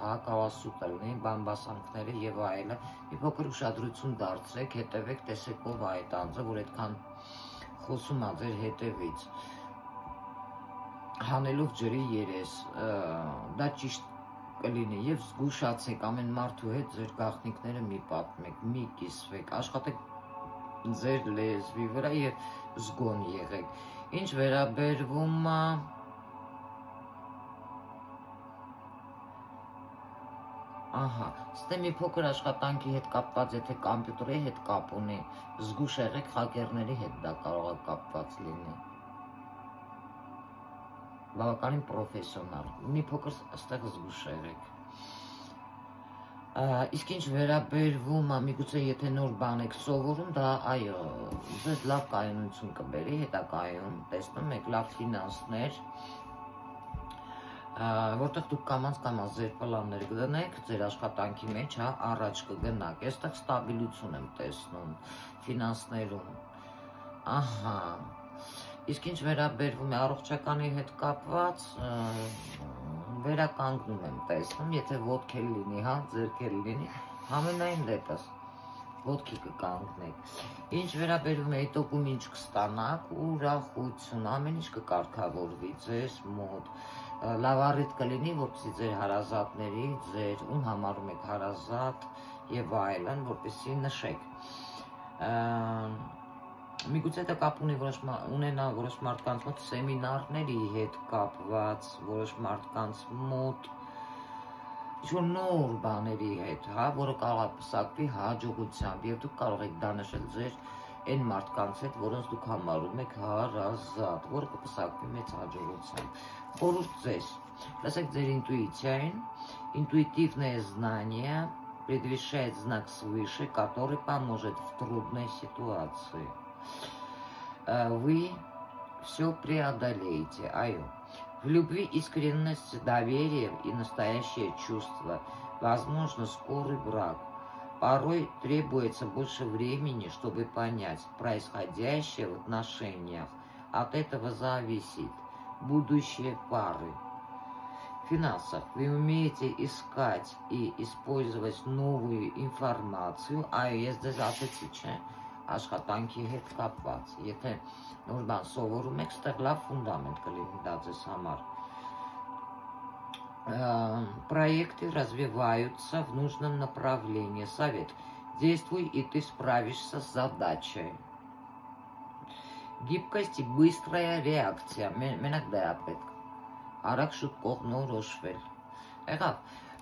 հա, կավասուտ լինի, բամբասանքները եւ այլը, մի փոքր ուշադրություն դարձրեք, հետևեք, տեսեք ով է այդ անձը, որ այդքան խոսում է ձեր հետևից, հանելով ջրի երես, դա ճիշտ կլինի եւ զգուշացեք ամեն մարդու հետ ձեր գաղտնիքները մի պատմեք, մի կիսվեք, աշխատեք ձեր լեզվի վրա եւ զգոն եղեք։ Ինչ վերաբերվում է ահա, ստե մի փոքր աշխատանքի հետ կապված, եթե կոմպյուտերի հետ կապ ունի, զգուշ եղեք հակերների հետ դա կարող է կապված լինի։ Բավականին պրոֆեսիոնալ, մի փոքր այստեղ զգուշ եղեք։ Իսկ ինչ վերաբերվում է, միգուցե եթե նոր բան եք սովորում, դա այո, ձեզ լավ կայունություն կբերի, հետագայում տեսնում եք լավ ֆինանսներ, որտեղ դուք կամաց ձեր պլաններ կդնեք, ձեր աշխատանքի մեջ, հա, առաջ կգնաք, այստեղ ստաբիլություն եմ տեսնում ֆինանսներում, ահա, իսկ ինչ վերաբերվում է առողջականի հետ կապված, վերականգնում եմ տեսնում, եթե ոտք էլ լինի, հա, ձեռք էլ լինի, համենայն դեպս ոտքի կկանգնեք, ինչ վերաբերվում է հետոքում ինչ կստանաք, ուրախություն, ամեն ինչ կկարգավորվի ձեզ մոտ, լավ առիթ կլինի, որպեսզի ձեր հարազատների, ձեր ում համարում եք հարազատ եւ այլն, որպեսզի նշեք, միգուցե դա կապ ունենա որոշ մարդկանց մոտ սեմինարների հետ կապված, որոշ մարդկանց մոտ ինչ-որ նոր բաների հետ, հա, որը կարող է պսակվի հաջողությամբ եւ դուք կարող եք դա նշել ձեր այն մարդկանց հետ, որոնց դուք համարում եք հարազատ, որը կպսակվի մեծ հաջողությամբ։ Խորհուրդ ձեզ, լսեք ձեր ինտուիցիային, ինтуитивное знание предвещает знак свыше, который поможет в трудной ситуации. Вы все преодолеете. В любви искренность, доверие и настоящее чувство. Возможно, скорый брак. Порой требуется больше времени, чтобы понять происходящее в отношениях. От этого зависит будущее пары. В финансах вы умеете искать и использовать новую информацию, есть դեզացիչը աշխատանքի հետ կապված, եթե նոր բան սովորում եք, ստեղ լավ ֆունդամենտ կլինի դա ձեզ համար։ Проекты развиваются в нужном направлении. Совет. Действуй, и ты справишься с задачей. Гибкость и быстрая реакция. Մենակ դա է պետք։ Արագ շուտ կողմնորոշվել։ Եղավ,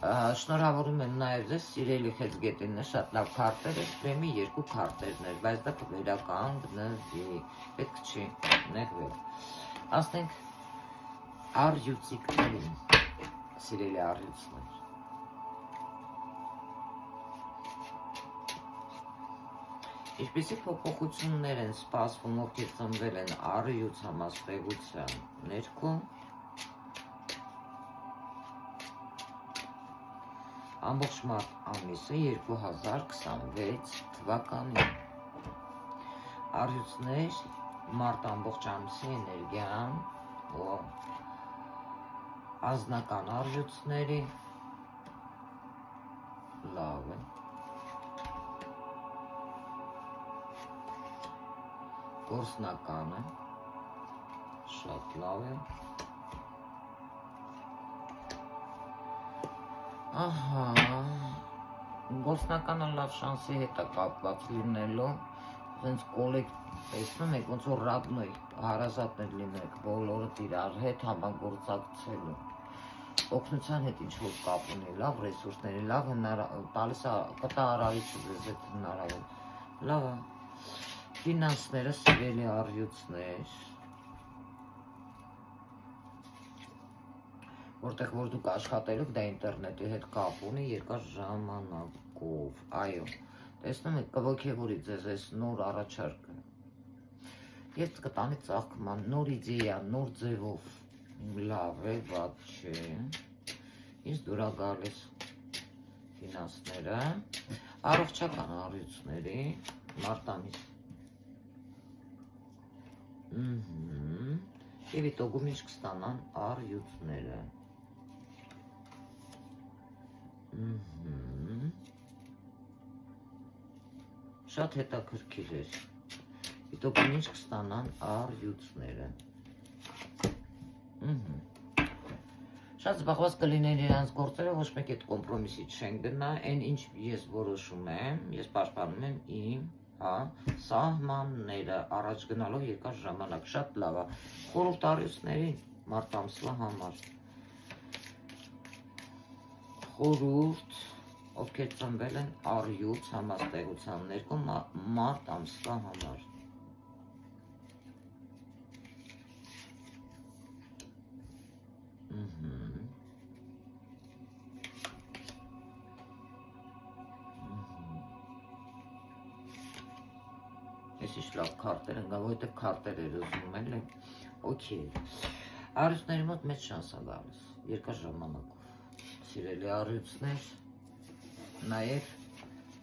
շնորհավորում եմ նաև ձեզ սիրելի խեցգետիններ, շատ լավ քարտեր եք, բեմի 2 քարտերներ, բայց դա կվերականգնվի, պետք չի նեղվել։ Ասենք առյուծիկներին, սիրելի առյուծներ։ Ինչպիսի փոփոխություններ են սպասվում, ովքեր ծնվել են առյուծ համաստեղության ներքո, ամբողջ մարտ ամիսը 2026 թվականին առյուծներ մարտ ամբողջ ամիսի էներգիան անձնական առյուծների լավ է գործնականը շատ լավ է ահա, գործնականը լավ շանսի հետ է կապված լինելու, հենց տեսնում եք, ոնց որ ռաբնոյ հարազատներ լինեք, բոլորդ իրար հետ համագործակցելու, օգնության հետ ինչ-որ կապ ունի, լավ ռեսուրսների, լավ տալիս է կտարարիչը ձեզ հետ հնարավոր, լավ է, ֆինանսները սիրելի առյուծներ, որտեղ որ դուք աշխատելով դա ինտերնետի հետ կապ ունի երկար ժամանակով, այո, տեսնում եք կողքեվորի ձեզ այս նոր առաջարկը, ես կտանի ծաղկման, նոր իդեա, նոր ձևով, լավ է, վատ չէ, ինձ դուրա գալիս ֆինանսները, առողջական առույցների, մարտ ամիս, եւ իտոգում ինչ կստանան առյուծները, շատ հետաքրքիր էր, իտոգում ինչ կստանան առյուծները, շատ զբաղված կլինեն իրանց գործերը, ոչ մեկ այդ կոմպրոմիսի չեն գնա, այն ինչ ես որոշում եմ, ես պաշտպանում եմ իմ սահմանները, առաջ գնալով երկար ժամանակ, շատ լավ է, խորհուրդ առյուծներին մարտ ամսվա համար, խորհուրդ, ովքեր ծնվել են առյուծ համաստեղության ներքո մարտ ամսվա համար, ես ինչ լավ քարտեր են գա, որովհետև քարտեր էր ուզում էլ եմ, օքեյ, առյուծների մոտ մեծ շանս է գալիս, երկար ժամանակով, սիրելի առյուծներ, նաև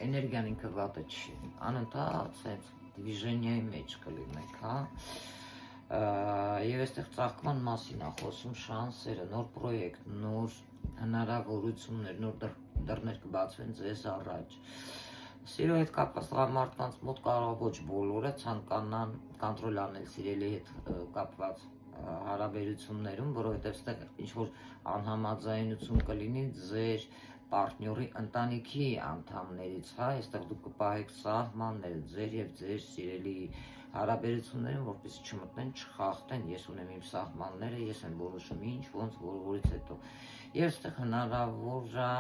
էներգիան ինքը վատը չի, անընդհատ սենց դիվիժենիայի մեջ կլինեք, հա, եւ այստեղ ծաղկման մասին է խոսում, շանսերը, նոր պրոյեկտ, նոր հնարավորություններ, նոր դռներ կբացվեն ձեզ առաջ, սիրո հետ կապված մարդկանց մոտ կարող ոչ բոլորը ցանկանան կոնտրոլ անել սիրելի հետ կապված հարաբերություններում, որովհետև այստեղ ինչ-որ անհամաձայնություն կլինի ձեր պարտնյորի ընտանիքի անդամներից, հա, այստեղ դուք կպահեք սահմաններ ձեր եւ ձեր սիրելի հարաբերություններում, որպեսզի չմտնեն, չխախտեն, ես ունեմ իմ սահմանները, ես եմ որոշում ինչ, ոնց, որից հետո։ Եվ այստեղ հնարավոր է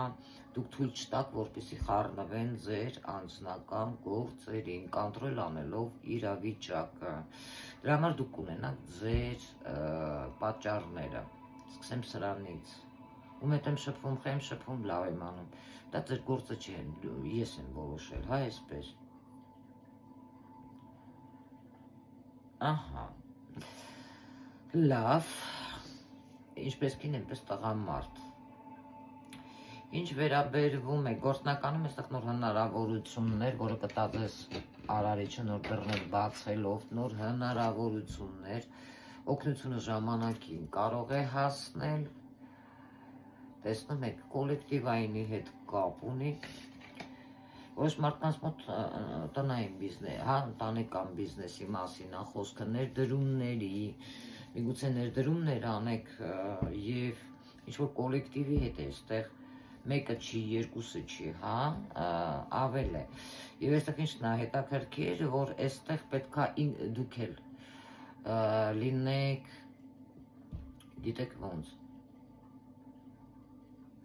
դուք թույլ չտաք, որպեսզի խառնվեն ձեր անձնական գործերին, կոնտրոլ անելով իրավիճակը։ Դրա համար դուք ունենաք ձեր պատճառները։ Սկսեմ սրանից։ Ում հետ եմ շփվում, խեմ շփվում, լավ եմ անում։ Դա ձեր գործը չի, ես եմ որոշել, հա, այսպես։ Ահա։ Լավ։ Ինչպես կին, այնպես տղամարդ։ Ինչ վերաբերվում է գործնականում, այստեղ նոր հնարավորություններ, որը կտա ձեզ արարիչը նոր դռներ բացելով, նոր հնարավորություններ, օգնությունը ժամանակին կարող է հասնել, տեսնում եք, կոլեկտիվայինի հետ կապ ունի, որոշ մարդկանց մոտ տնային բիզնես, հա, ընտանեկան բիզնեսի մասին է խոսքը, ներդրումների, միգուցե ներդրումներ անեք եւ ինչ-որ կոլեկտիվի հետ է այստեղ մեկը չի, երկուսը չի, հա, ավել է։ Եվ այստեղ ինչն է հետաքրքիր, որ այստեղ պետքա դուք էլ լինեք, գիտեք ոնց,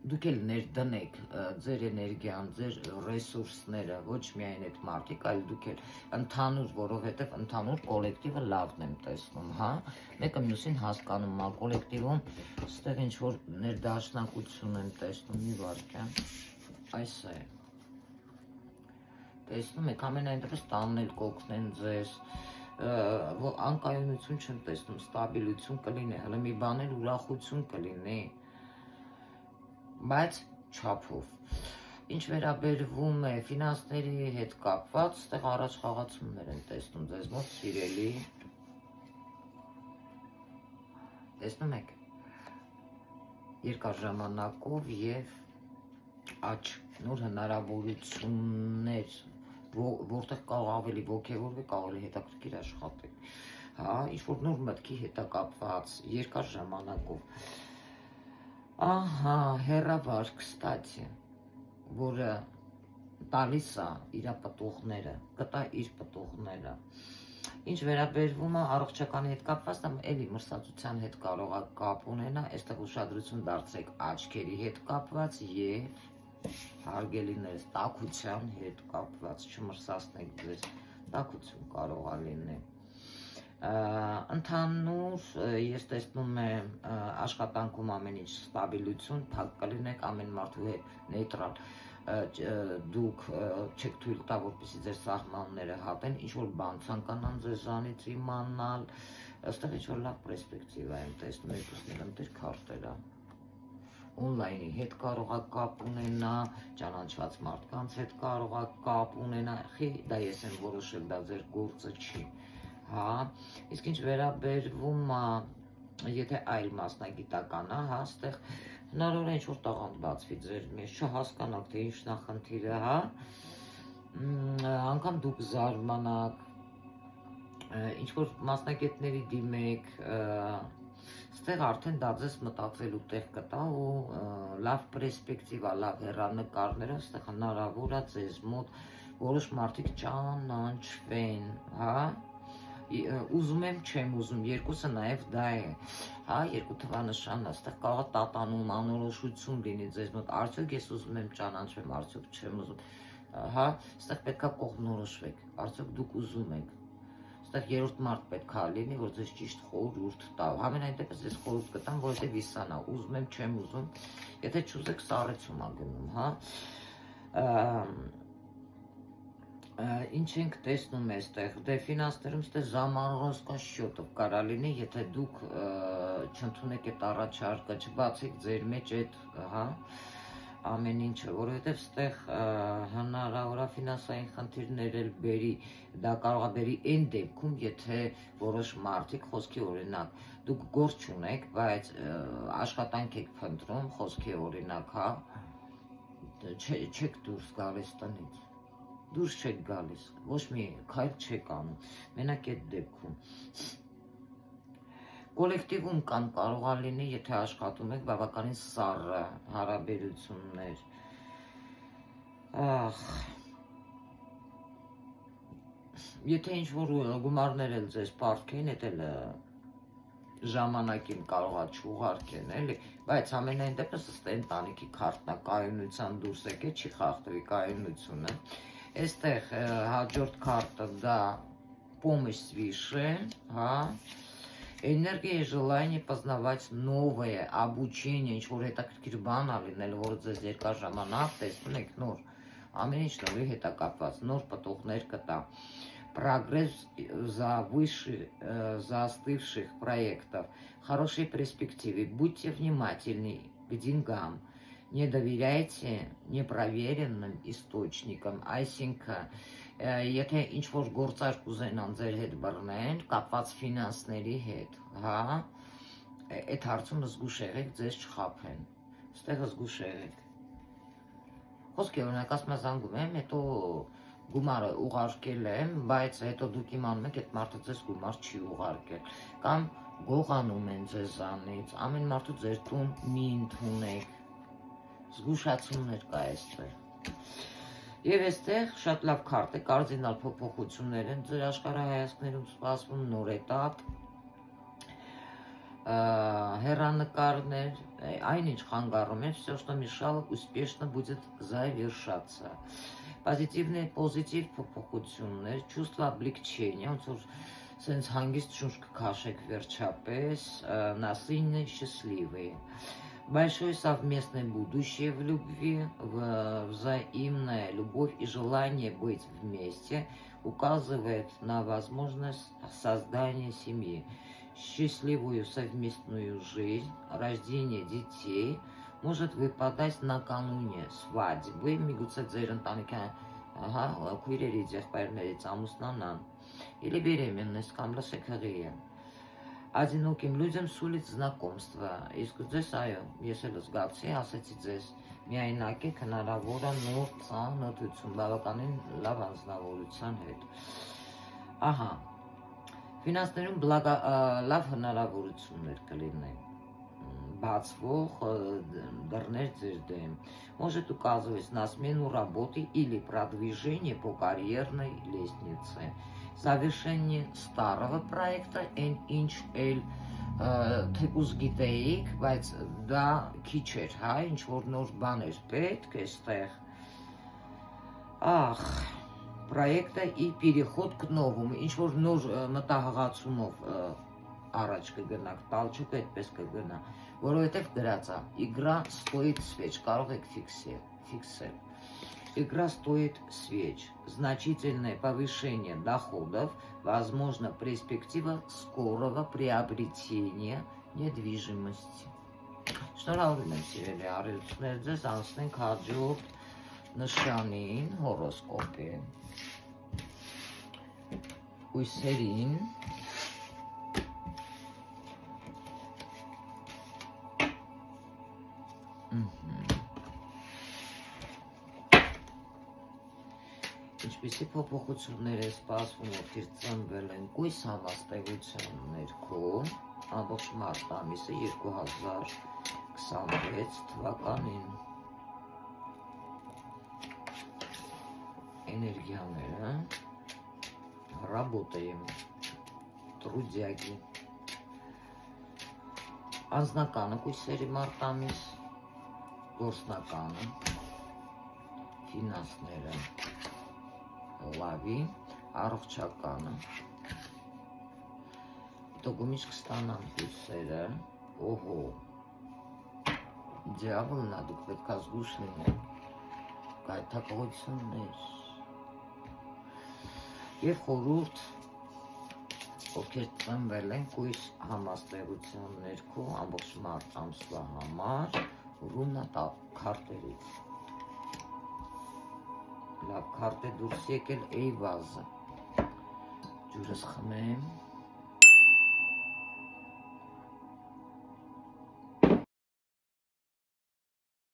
դուք էլ ներդնեք ձեր էներգիան, ձեր ռեսուրսները, ոչ միայն այդ մարդիկ, այլ դուք էլ ընդհանուր, որովհետև ընդհանուր կոլեկտիվը լավն եմ տեսնում, հա, մեկը մյուսին հասկանում է, կոլեկտիվում ստեղ ինչ-որ ներդաշնակություն եմ տեսնում, մի վարքյան, այս է, տեսնում եք, ամենայն դեպս տանն էլ կօգնեն ձեզ, անկայունություն չեմ տեսնում, ստաբիլություն կլինի, հələ մի բան էլ ուրախություն կլինի, բայց չափով։ Ինչ վերաբերվում է ֆինանսների հետ կապված, այստեղ առաջ խաղացումներ են տեսնում ձեզ մոտ սիրելի։ Տեսնում եք։ Երկար ժամանակով եւ աճ, նոր հնարավորություններ, որտեղ կարող ավելի ոգևորվեք, ավելի հետաքրքիր աշխատեք։ Հա, ինչ-որ նոր մտքի հետ կապված, երկար ժամանակով։ Ահա, հեռավար, կստացի, որը տալիս է իր պտուղները, կտա իր պտուղները։ Ինչ վերաբերվում է առողջականի հետ կապված, էլի մրսածության հետ կարող է կապ ունենա, այստեղ ուշադրություն դարձրեք աչքերի հետ կապված եւ հարգելիներս տաքության հետ կապված, չմրսածնեք ձեզ, տաքություն կարող է լինել։ Ընդհանուր ես տեսնում եմ աշխատանքում ամեն ինչ ստաբիլություն, փակ կլինեք, ամեն մարդու հետ նեյտրալ դուք չեք թույլ տա, որպեսզի ձեր սահմանները հատեն, ինչ-որ բան ցանկանան ձեզանից իմանալ, այստեղ ինչ-որ լավ պերսպեկտիվա եմ տեսնում, երկուսն էլ ընտիր քարտերա։ Օնլայնի հետ կարող եք կապ ունենա, ճանաչված մարդկանց հետ կարող եք կապ ունենա, դա ես եմ որոշել, դա ձեր գործը չի, հա, իսկ ինչ վերաբերվում է, եթե այլ մասնագիտական է, հա, այստեղ հնարավոր է ինչ-որ տաղանդ բացվի ձեր մեջ, չհասկանաք, թե ինչն է խնդիրը, հա, անգամ դուք զարմանաք, ինչ-որ մասնագետների դիմեք, ստեղ արդեն դա ձեզ մտածելու տեղ կտա ու լավ պերսպեկտիվա, լավ հեռանկարներով ստեղ հնարավոր է ձեզ մոտ որոշ մարդիկ ճանաչվեն, հա, ուզում եմ, չեմ ուզում, երկուսը նաև դա է, հա, երկու թվանշանն է, ստեղ կարող է տատանում, անորոշություն լինի ձեզ մոտ, արդյոք ես ուզում եմ ճանաչվեմ, արդյոք չեմ ուզում, հա, ստեղ պետք է կողմնորոշվեք, արդյոք դուք ուզում եք, ստեղ երրորդ մարդ պետք է լինի, որ ձեզ ճիշտ խորհուրդ տա, համենայն դեպս ես խորհուրդ կտամ, որովհետև իսանա, ուզում եմ, չեմ ուզում, եթե չուզեք սառեցում ա գնում, հա, ինչ ենք տեսնում այստեղ, դե ֆինանսներում ստեղ ժամանռոսկա շյոտով կարա լինի, եթե դուք չընդունեք այդ առաջարկը, չբացեք ձեր մեջ այդ, հա, ամեն ինչը, որովհետև ստեղ հնարավոր է ֆինանսային խնդիրներ էլ բերի, դա կարող է բերի այն դեպքում, եթե որոշ մարդիկ, խոսքի օրինակ, դուք գործ չունեք, բայց աշխատանք եք փնտրում, խոսքի օրինակ, հա, չեք դուրս գալիս տնից, դուրս չեք գալիս, ոչ մի քայլ չեք անում, մենակ այդ դեպքում կոլեկտիվում կամ կարող է լինի, եթե աշխատում եք բավականին սառը հարաբերություններ, եթե ինչ-որ գումարներ էլ ձեզ պարտքեն, էդ էլ ժամանակին կարող է չուղարկեն, էլի, բայց ամենայն դեպս ըստ ընտանիքի քարտն է, կայունության դուրս եկել, չի խախտվի կայունությունը, այստեղ հաջորդ քարտը դա помощь свыше, հա, Энергия и желание познавать новое, обучение, ինչ-որ հետաքրքիր բան ա լինել, որ ձեզ երկար ժամանակ տեսնում եք նոր, ամեն ինչ նորի հետ է կապված, նոր պտուղներ կտա, прогресс застывших проектов, хорошие перспективы, будьте внимательны к деньгам, не доверяйте непроверенным источникам, այսինքն եթե ինչ-որ գործարք ուզենան ձեր հետ բռնեն, կապված ֆինանսների հետ, հա, այդ հարցում զգուշ եղեք, ձեզ չխաբեն, ստեղ զգուշ եղեք, խոսքի օրինակ ասում զանգում եմ, հետո գումարը ուղարկել եմ, բայց հետո դուք իմանում եք, այդ մարդը ձեզ գումար չի ուղարկել, կամ գողանում են ձեզանից, ամեն մարդու ձեր տուն մի ընդունեք, զգուշացումներ կա այստեղ Եվ այստեղ շատ լավ քարտ է, կարդինալ փոփոխություններ են ձեր աշխարհայացքներում սպասվում նոր этап, հեռանկարներ, այնինչ խանգարում է, все, что мешало, успешно будет завершаться. Позитив փոփոխություններ, чувство облегчения, ոնց որ սենց հանգիստ շունչ կքաշեք վերջապես, насыщенные, счастливые. Большое совместное будущее в любви, взаимная любовь и желание быть вместе указывает на возможность создания семьи, счастливую совместную жизнь, рождение детей может выпадать накануне свадьбы, միգուցե ձեր ընտանիքյան, քույրերի եղբայրներից ամուսնանան, или беременность կամ լսեքղի է. Одиноким людям сулит знакомство. Իսկ ձեզ այո, ես էլ զգացի, ասեցի ձեզ, միայնակ եք հնարավոր է նոր ծանոթություն, բավականին լավ անձնավորության հետ։ Ահա, ֆինանսներում լավ հնարավորություններ կլինեն, բացվող դռներ ձեր դեմ, может указывать на смену работы или продвижение по карьерной лестнице. Завершение старого проекта ինչ էլ թեկուզ գիտեիք, բայց դա քիչ էր, հա, ինչ որ նոր բան էր պետք այստեղ։ Ախ, Պրոյեկտը ի переход к новому, ինչ-որ նոր մտահղացումով առաջ կգնաք, տալչուկը այդպես կգնա, որովհետև գրած է, игра стоит свеч, կարող եք фиксել. Игра стоит свеч, значительное повышение доходов, возможно перспектива скорого приобретения недвижимости. Շնորհավորում եմ սիրելի արիություններ, ձեզ անցնենք հաջորդ նշանին, հորոսկոպի, ույսերին, ինչպիսի փոփոխություններ է սպասվում, ովքեր ծնվել են կույս համաստեղության ներքո, ամբողջ մարտ ամիսը 2026 թվականին էներգիաները, работаем, трудяги, անձնականը կույսերի մարտ ամիս, գործնականը, ֆինանսները, լավի, առողջականը, տոգումից կստանան կույսերը, օհո, դյավոլնա, դուք պետք է զգուշ լինեք, գայթակղություններ և խորհուրդ, ովքեր ծնվել են կույս համաստեղության ներքո ամբողջ մարտ ամսվա համար ռունա քարտերից։ Լավ քարտ է դուրս եկել Էյվազը, ջուրս խմեմ։